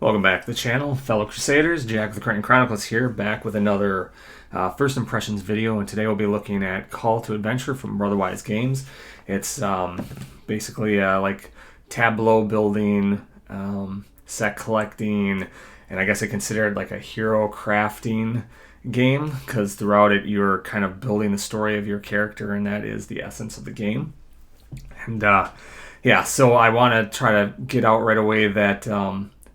Welcome back to the channel, fellow Crusaders. Jack with the Crichton Chronicles here, back with another first impressions video, and today we'll be looking at Call to Adventure from Brotherwise Games. It's basically like tableau building, set collecting, and I guess I consider it like a hero crafting game, because throughout it you're kind of building the story of your character, and that is the essence of the game. And yeah, so I want to try to get out right away that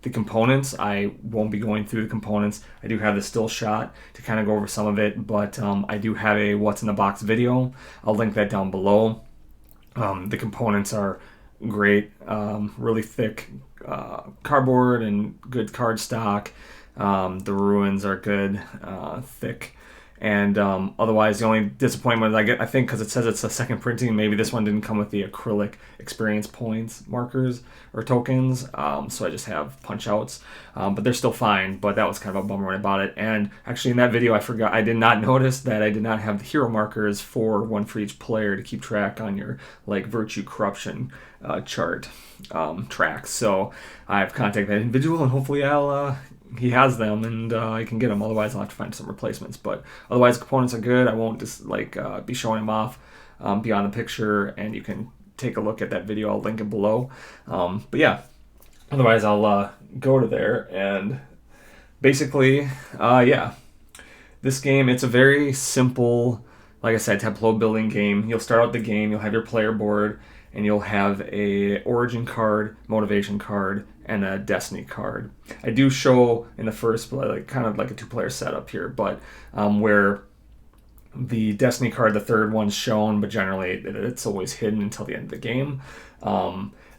the components, I won't be going through the components. I do have the still shot to kind of go over some of it, but I do have a what's in the box video. I'll link that down below. The components are great, really thick cardboard and good card stock. The ruins are good, thick. And otherwise, the only disappointment I get, I think, because it says it's a second printing, maybe this one didn't come with the acrylic experience points markers or tokens, so I just have punch outs. But they're still fine, but that was kind of a bummer about it. And actually, in that video, I did not notice that I did not have the hero markers for one for each player to keep track on your like virtue corruption chart tracks. So I've contacted that individual, and hopefully he has them, and I can get them. Otherwise, I'll have to find some replacements. But otherwise, components are good. I won't just be showing them off beyond the picture, and you can take a look at that video. I'll link it below. But yeah, otherwise, I'll go to there, and basically, yeah, this game, it's a very simple, like I said, tableau building game. You'll start out the game, you'll have your player board, and you'll have a origin card, motivation card, and a destiny card. I do show in the first, like kind of like a two-player setup here, but where the destiny card, the third one's shown, but generally it's always hidden until the end of the game.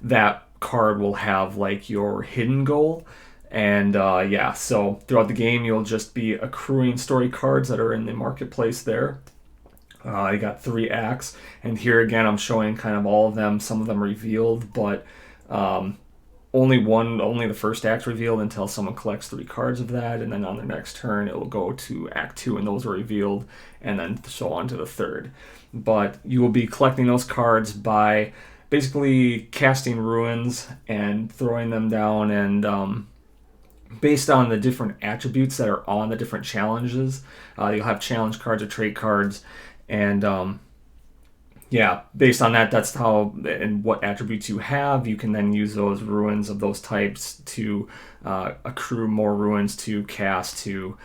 That card will have like your hidden goal. And yeah, so throughout the game, you'll just be accruing story cards that are in the marketplace there. I got 3 acts, and here again I'm showing kind of all of them. Some of them revealed, but only the first act revealed until someone collects 3 cards of that, and then on the next turn it will go to Act 2, and those are revealed, and then so on to the third. But you will be collecting those cards by basically casting ruins and throwing them down, and based on the different attributes that are on the different challenges, you'll have challenge cards or trait cards. And yeah, based on that, that's how and what attributes you have. You can then use those ruins of those types to accrue more ruins to cast to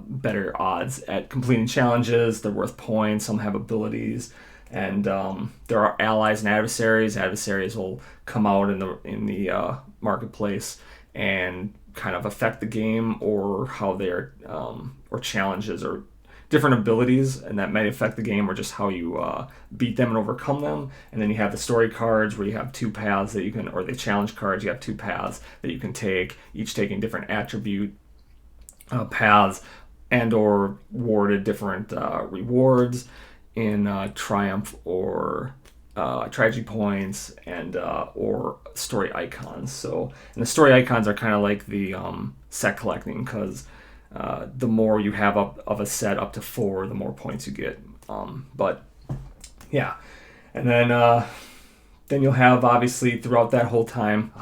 better odds at completing challenges. They're worth points. Some have abilities, and there are allies and adversaries. Adversaries will come out in the marketplace and kind of affect the game, or how they're or challenges or different abilities, and that might affect the game, or just how you beat them and overcome them. And then you have the story cards, where you have 2 paths that you can, or the challenge cards, you have 2 paths that you can take, each taking different attribute paths, and or awarded different rewards in triumph or tragedy points, and or story icons. So, and the story icons are kind of like the set collecting, because the more you have of a set up to 4, the more points you get. But yeah, and then you'll have, obviously throughout that whole time,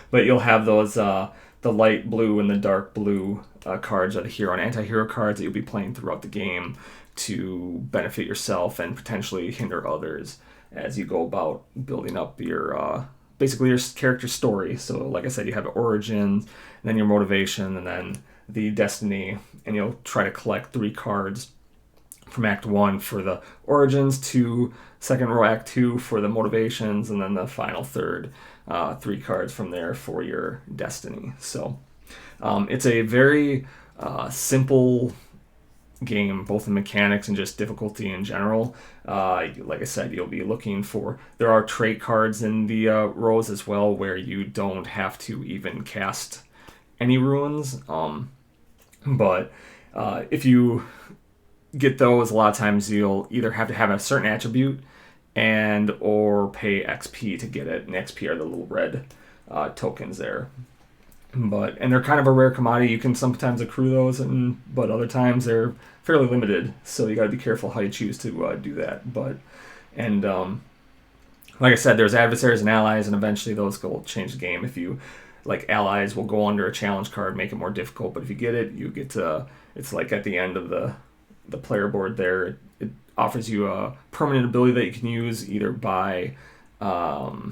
but you'll have those the light blue and the dark blue cards are the hero and anti-hero cards that you'll be playing throughout the game to benefit yourself and potentially hinder others as you go about building up your basically your character story. So like I said, you have origins, and then your motivation, and then the destiny, and you'll try to collect 3 cards from Act 1 for the origins, to second row Act 2 for the motivations, and then the final third 3 cards from there for your destiny. So it's a very simple game, both in mechanics and just difficulty in general. Like I said, you'll be looking for, there are trait cards in the rows as well, where you don't have to even cast any ruins, but if you get those, a lot of times you'll either have to have a certain attribute and or pay XP to get it, and XP are the little red tokens there. And they're kind of a rare commodity. You can sometimes accrue those, but other times they're fairly limited, so you got to be careful how you choose to do that. And like I said, there's adversaries and allies, and eventually those will change the game. If you like, allies will go under a challenge card, make it more difficult, but if you get it, you get to, it's like at the end of the player board there, it offers you a permanent ability that you can use either by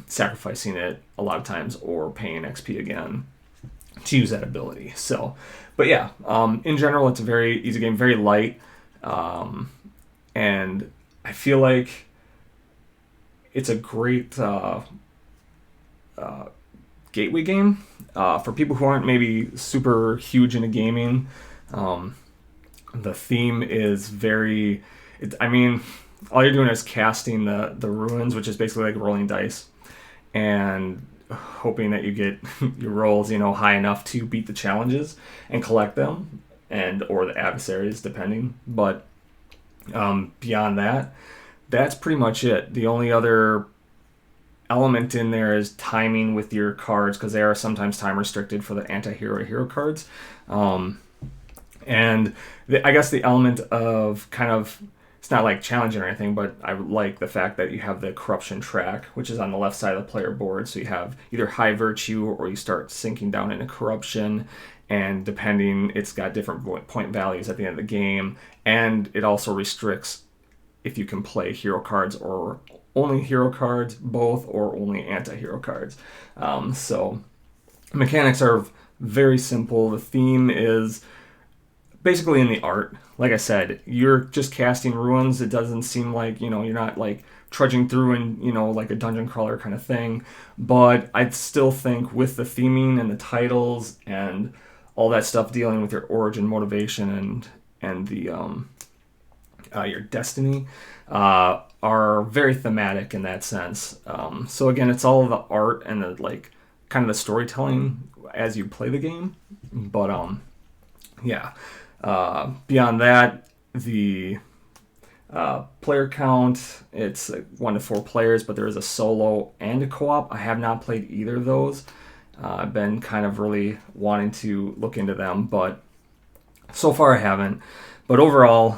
sacrificing it a lot of times or paying XP again to use that ability. So, but yeah, in general, it's a very easy game, very light, and I feel like it's a great gateway game for people who aren't maybe super huge into gaming. The theme is very, I mean, all you're doing is casting the ruins, which is basically like rolling dice, and hoping that you get your rolls, high enough to beat the challenges and collect them, and or the adversaries, depending. But beyond that, that's pretty much it. The only other element in there is timing with your cards, because they are sometimes time restricted for the anti-hero hero cards. And I guess the element of kind of, it's not like challenging or anything, but I like the fact that you have the corruption track, which is on the left side of the player board. So you have either high virtue or you start sinking down into corruption. And depending, it's got different point values at the end of the game. And it also restricts if you can play hero cards or only hero cards, both, or only anti-hero cards. So mechanics are very simple. The theme is basically in the art. Like I said, you're just casting ruins. It doesn't seem like, you're not like trudging through and, like a dungeon crawler kind of thing. But I still think with the theming and the titles and all that stuff dealing with your origin, motivation, and the your destiny are very thematic in that sense. So again, it's all the art and the like kind of the storytelling as you play the game. But yeah. Beyond that, the player count, it's 1 to 4 players, but there is a solo and a co-op. I have not played either of those. I've been kind of really wanting to look into them, but so far I haven't. But overall,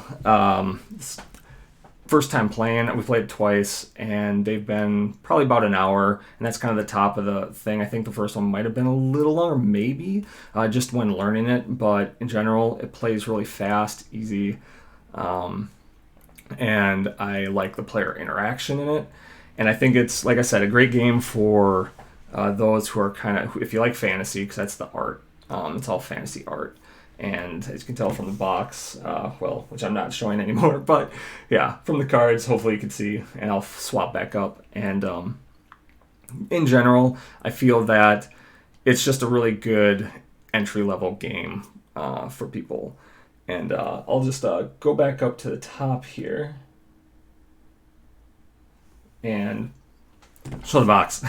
first time playing, we played it twice, and they've been probably about an hour, and that's kind of the top of the thing. I think the first one might have been a little longer, maybe, just when learning it, but in general, it plays really fast, easy, and I like the player interaction in it, and I think it's, like I said, a great game for those who are kind of, if you like fantasy, because that's the art, it's all fantasy art. And as you can tell from the box, which I'm not showing anymore, but yeah, from the cards, hopefully you can see, and I'll swap back up. And in general, I feel that it's just a really good entry-level game for people. And I'll just go back up to the top here and show the box.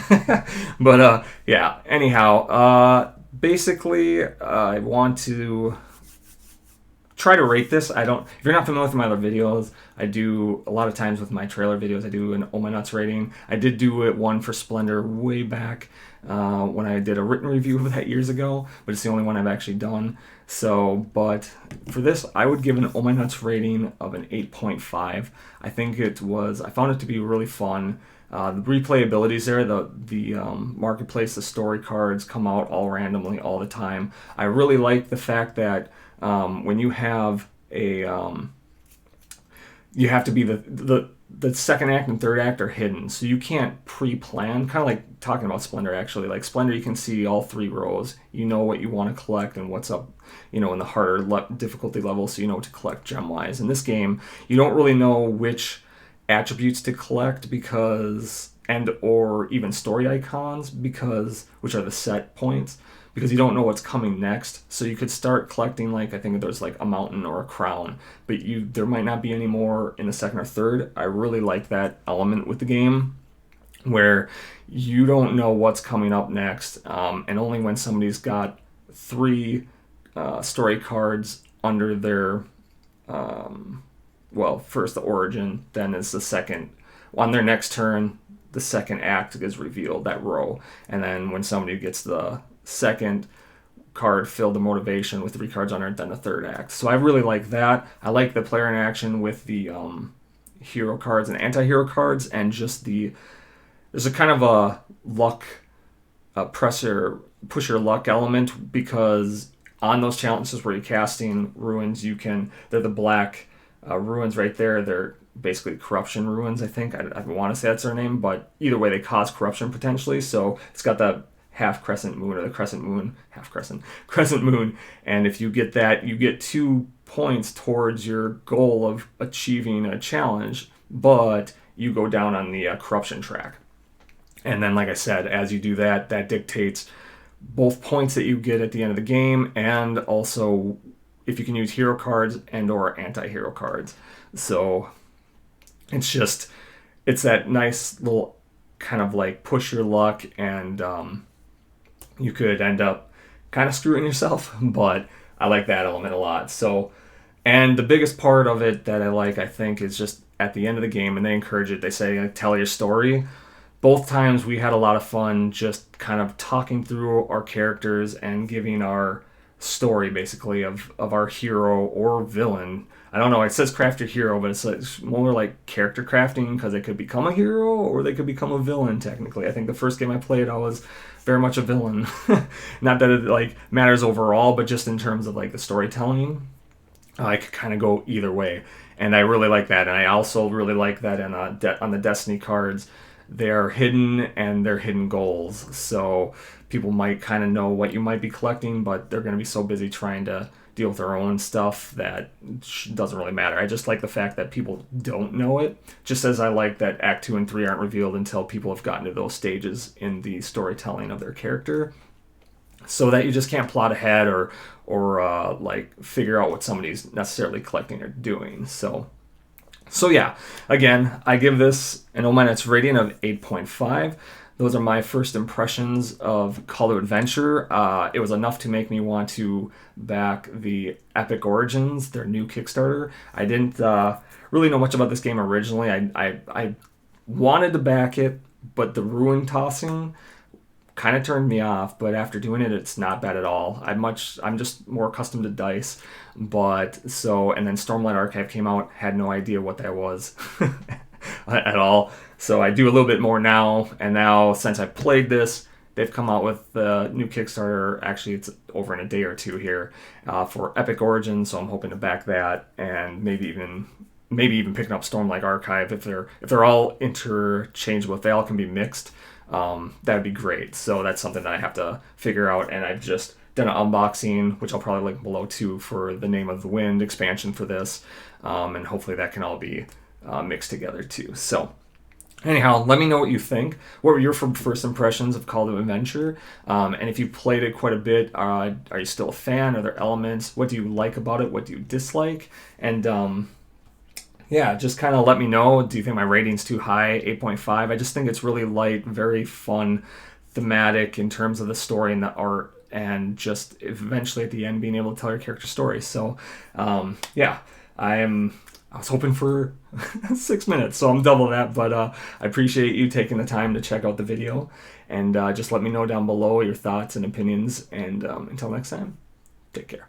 But yeah, anyhow, basically, I want to try to rate this. If you're not familiar with my other videos, I do a lot of times with my trailer videos, I do an Oh My Nuts rating. I did do it one for Splendor way back when I did a written review of that years ago, but it's the only one I've actually done. So, but for this, I would give an Oh My Nuts rating of an 8.5. I found it to be really fun. The replayability is there. The marketplace, the story cards come out all randomly all the time. I really like the fact that when you have you have to be the second act and third act are hidden, so you can't pre-plan. Kind of like talking about Splendor, actually. Like Splendor, you can see all 3 rows. You know what you want to collect and what's up, in the harder difficulty level, so you know what to collect gem-wise. In this game, you don't really know which attributes to collect or even story icons which are the set points, because you don't know what's coming next. So you could start collecting, like, I think there's like a mountain or a crown, but there might not be any more in the second or third. I really like that element with the game where you don't know what's coming up next, and only when somebody's got 3 story cards under their first the origin, then is the second. On their next turn, the second act is revealed, that row. And then when somebody gets the second card filled, the motivation with 3 cards under it, then the third act. So I really like that. I like the player interaction with the hero cards and anti-hero cards, and just the there's a kind of a luck push your luck element, because on those challenges where you're casting ruins, they're the black ruins right there. They're basically corruption ruins, I think. I want to say that's their name, but either way, they cause corruption potentially. So it's got that half crescent moon, or the crescent moon, crescent moon. And if you get that, you get 2 points towards your goal of achieving a challenge, but you go down on the corruption track. And then, like I said, as you do that, that dictates both points that you get at the end of the game, and also if you can use hero cards and or anti-hero cards. So it's that nice little kind of like push your luck, and you could end up kind of screwing yourself, but I like that element a lot. So, and the biggest part of it that I like, I think, is just at the end of the game, and they encourage it, they say, like, tell your story. Both times we had a lot of fun just kind of talking through our characters and giving our story, basically, of our hero or villain. I don't know, it says craft your hero, but it's more like character crafting, because they could become a hero or they could become a villain, technically. I think the first game I played, I was very much a villain. Not that it like matters overall, but just in terms of like the storytelling, I could kind of go either way. And I really like that. And I also really like that on the Destiny cards, they're hidden, and they're hidden goals. So people might kind of know what you might be collecting, but they're going to be so busy trying to deal with their own stuff that doesn't really matter. I just like the fact that people don't know it, just as I like that Act 2 and 3 aren't revealed until people have gotten to those stages in the storytelling of their character, so that you just can't plot ahead or like figure out what somebody's necessarily collecting or doing. So yeah, again, I give this an O- rating of 8.5. Those are my first impressions of Call to Adventure. It was enough to make me want to back the Epic Origins, their new Kickstarter. I didn't really know much about this game originally. I wanted to back it, but the ruin tossing kind of turned me off, but after doing it, it's not bad at all. I'm just more accustomed to dice, and then Stormlight Archive came out, had no idea what that was at all. So I do a little bit more now, and now since I played this, they've come out with the new Kickstarter. Actually, it's over in a day or two here for Epic Origins, so I'm hoping to back that, and maybe even picking up Stormlight Archive if they're all interchangeable, if they all can be mixed. That would be great. So that's something that I have to figure out, and I've just done an unboxing, which I'll probably link below too, for the Name of the Wind expansion for this, and hopefully that can all be mixed together too. So anyhow, let me know what you think. What were your first impressions of Call to Adventure? And if you played it quite a bit, are you still a fan? Are there elements? What do you like about it? What do you dislike? And yeah, just kind of let me know. Do you think my rating's too high? 8.5. I just think it's really light, very fun, thematic in terms of the story and the art, and just eventually at the end being able to tell your character story. So, yeah, I was hoping for 6 minutes, so I'm double that. But I appreciate you taking the time to check out the video, and just let me know down below your thoughts and opinions. And until next time, take care.